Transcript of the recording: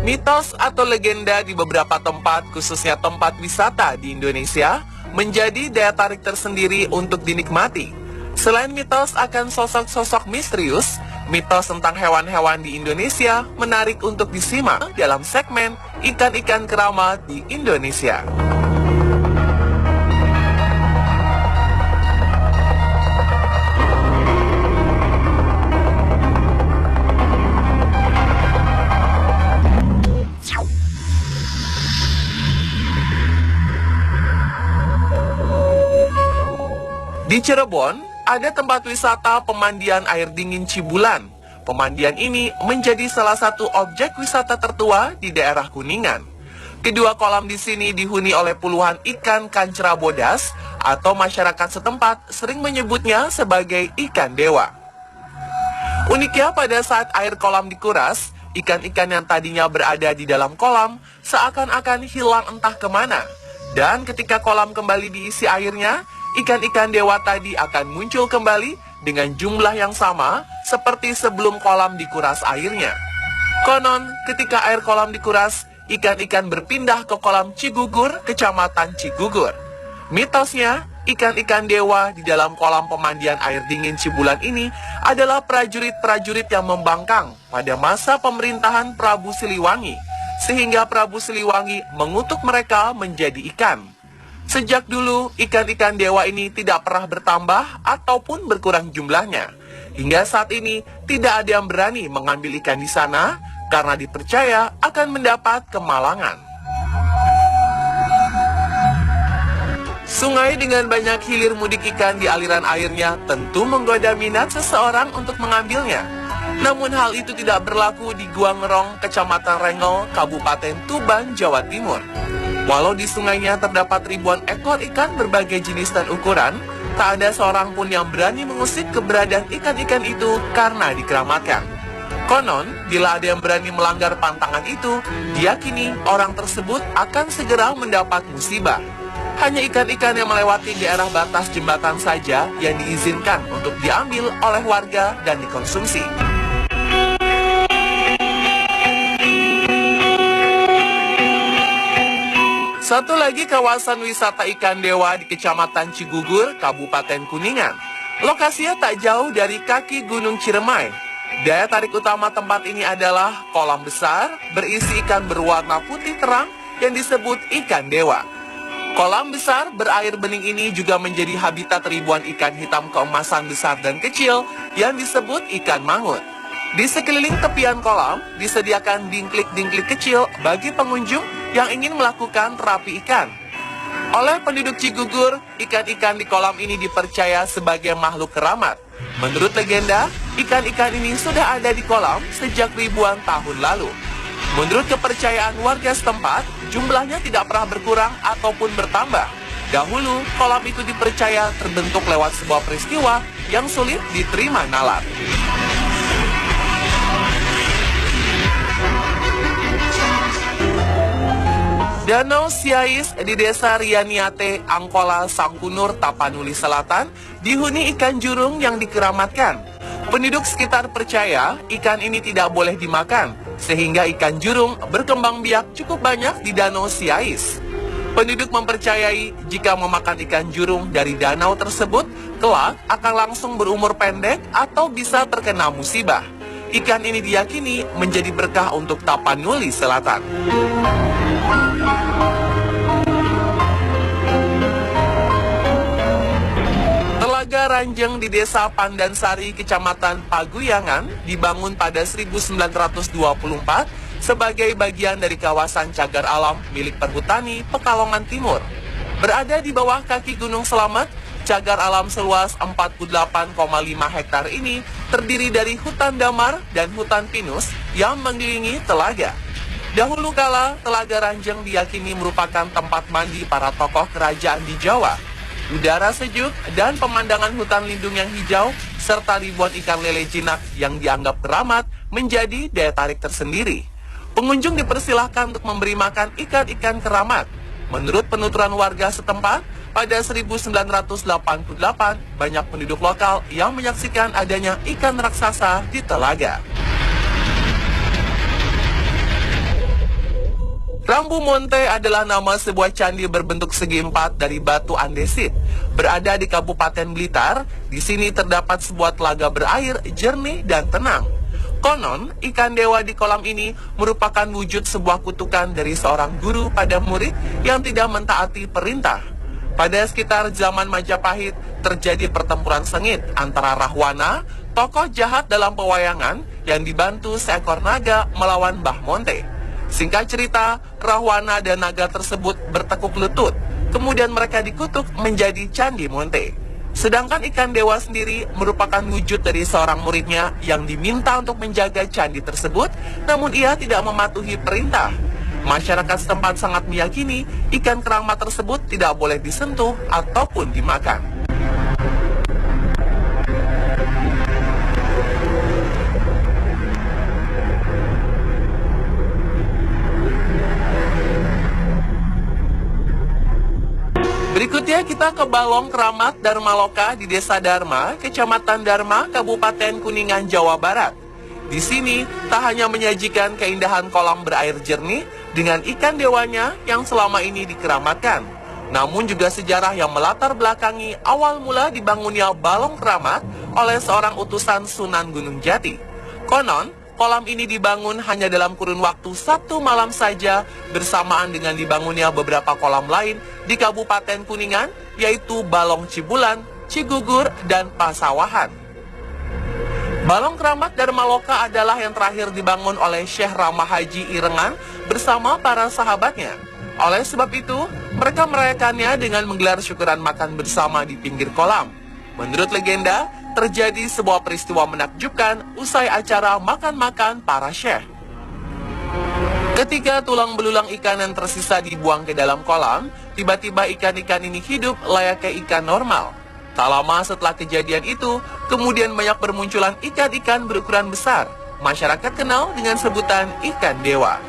Mitos atau legenda di beberapa tempat, khususnya tempat wisata di Indonesia, menjadi daya tarik tersendiri untuk dinikmati. Selain mitos akan sosok-sosok misterius, mitos tentang hewan-hewan di Indonesia menarik untuk disimak dalam segmen Ikan-ikan Keramat di Indonesia. Di Cirebon, ada tempat wisata pemandian air dingin Cibulan. Pemandian ini menjadi salah satu objek wisata tertua di daerah Kuningan. Kedua kolam di sini dihuni oleh puluhan ikan kancera bodas atau masyarakat setempat sering menyebutnya sebagai ikan dewa. Uniknya pada saat air kolam dikuras, ikan-ikan yang tadinya berada di dalam kolam seakan-akan hilang entah kemana. Dan ketika kolam kembali diisi airnya, ikan-ikan dewa tadi akan muncul kembali dengan jumlah yang sama seperti sebelum kolam dikuras airnya. Konon, ketika air kolam dikuras, ikan-ikan berpindah ke kolam Cigugur, kecamatan Cigugur. Mitosnya, ikan-ikan dewa di dalam kolam pemandian air dingin Cibulan ini adalah prajurit-prajurit yang membangkang pada masa pemerintahan Prabu Siliwangi, sehingga Prabu Siliwangi mengutuk mereka menjadi ikan. Sejak dulu, ikan-ikan dewa ini tidak pernah bertambah ataupun berkurang jumlahnya. Hingga saat ini, tidak ada yang berani mengambil ikan di sana karena dipercaya akan mendapat kemalangan. Sungai dengan banyak hilir mudik ikan di aliran airnya tentu menggoda minat seseorang untuk mengambilnya. Namun hal itu tidak berlaku di Gua Ngerong, Kecamatan Rengel, Kabupaten Tuban, Jawa Timur. Walau di sungainya terdapat ribuan ekor ikan berbagai jenis dan ukuran, tak ada seorang pun yang berani mengusik keberadaan ikan-ikan itu karena dikeramatkan. Konon, bila ada yang berani melanggar pantangan itu, diyakini orang tersebut akan segera mendapat musibah. Hanya ikan-ikan yang melewati daerah batas jembatan saja yang diizinkan untuk diambil oleh warga dan dikonsumsi. Satu lagi kawasan wisata ikan dewa di Kecamatan Cigugur, Kabupaten Kuningan. Lokasinya tak jauh dari kaki Gunung Ciremai. Daya tarik utama tempat ini adalah kolam besar berisi ikan berwarna putih terang yang disebut ikan dewa. Kolam besar berair bening ini juga menjadi habitat ribuan ikan hitam keemasan besar dan kecil yang disebut ikan mangut. Di sekeliling tepian kolam disediakan dingklik-dingklik kecil bagi pengunjung yang ingin melakukan terapi ikan. Oleh penduduk Cigugur, ikan-ikan di kolam ini dipercaya sebagai makhluk keramat. Menurut legenda, ikan-ikan ini sudah ada di kolam sejak ribuan tahun lalu. Menurut kepercayaan warga setempat, jumlahnya tidak pernah berkurang ataupun bertambah. Dahulu, kolam itu dipercaya terbentuk lewat sebuah peristiwa yang sulit diterima nalar. Danau Siais di Desa Rianiate, Angkola, Sangkunur, Tapanuli Selatan dihuni ikan jurung yang dikeramatkan. Penduduk sekitar percaya ikan ini tidak boleh dimakan, sehingga ikan jurung berkembang biak cukup banyak di Danau Siais. Penduduk mempercayai jika memakan ikan jurung dari danau tersebut, kelak akan langsung berumur pendek atau bisa terkena musibah. Ikan ini diyakini menjadi berkah untuk Tapanuli Selatan. Telaga Ranjeng di Desa Pandansari, Kecamatan Paguyangan, dibangun pada 1924 sebagai bagian dari kawasan cagar alam milik Perhutani Pekalongan Timur. Berada di bawah kaki Gunung Slamet, cagar alam seluas 48,5 hektar ini terdiri dari hutan damar dan hutan pinus yang mengelilingi telaga. Dahulu kala, Telaga Ranjeng diyakini merupakan tempat mandi para tokoh kerajaan di Jawa. Udara sejuk dan pemandangan hutan lindung yang hijau, serta ribuan ikan lele jinak yang dianggap keramat menjadi daya tarik tersendiri. Pengunjung dipersilahkan untuk memberi makan ikan-ikan keramat. Menurut penuturan warga setempat, pada 1988 banyak penduduk lokal yang menyaksikan adanya ikan raksasa di telaga. Rambu Monte adalah nama sebuah candi berbentuk segi empat dari batu andesit. Berada di Kabupaten Blitar, di sini terdapat sebuah telaga berair jernih dan tenang. Konon, ikan dewa di kolam ini merupakan wujud sebuah kutukan dari seorang guru pada murid yang tidak mentaati perintah. Pada sekitar zaman Majapahit, terjadi pertempuran sengit antara Rahwana, tokoh jahat dalam pewayangan yang dibantu seekor naga melawan Mbah Monte. Singkat cerita, Rahwana dan naga tersebut bertekuk lutut, kemudian mereka dikutuk menjadi Candi Monte. Sedangkan ikan dewa sendiri merupakan wujud dari seorang muridnya yang diminta untuk menjaga candi tersebut, namun ia tidak mematuhi perintah. Masyarakat setempat sangat meyakini ikan kerama tersebut tidak boleh disentuh ataupun dimakan. Berikutnya kita ke Balong Keramat Dharma Loka di Desa Dharma, Kecamatan Dharma, Kabupaten Kuningan, Jawa Barat. Di sini tak hanya menyajikan keindahan kolam berair jernih dengan ikan dewanya yang selama ini dikeramatkan, namun juga sejarah yang melatar belakangi awal mula dibangunnya Balong Keramat oleh seorang utusan Sunan Gunung Jati. Konon, kolam ini dibangun hanya dalam kurun waktu 1 malam saja bersamaan dengan dibangunnya beberapa kolam lain di Kabupaten Kuningan, yaitu Balong Cibulan, Cigugur, dan Pasawahan. Balong Keramat Dharma Loka adalah yang terakhir dibangun oleh Syekh Rama Haji Irengan bersama para sahabatnya. Oleh sebab itu, mereka merayakannya dengan menggelar syukuran makan bersama di pinggir kolam. Menurut legenda, terjadi sebuah peristiwa menakjubkan usai acara makan-makan para syekh. Ketika tulang belulang ikan yang tersisa dibuang ke dalam kolam, tiba-tiba ikan-ikan ini hidup layaknya ikan normal. Tak lama setelah kejadian itu, kemudian banyak bermunculan ikan-ikan berukuran besar. Masyarakat kenal dengan sebutan ikan dewa.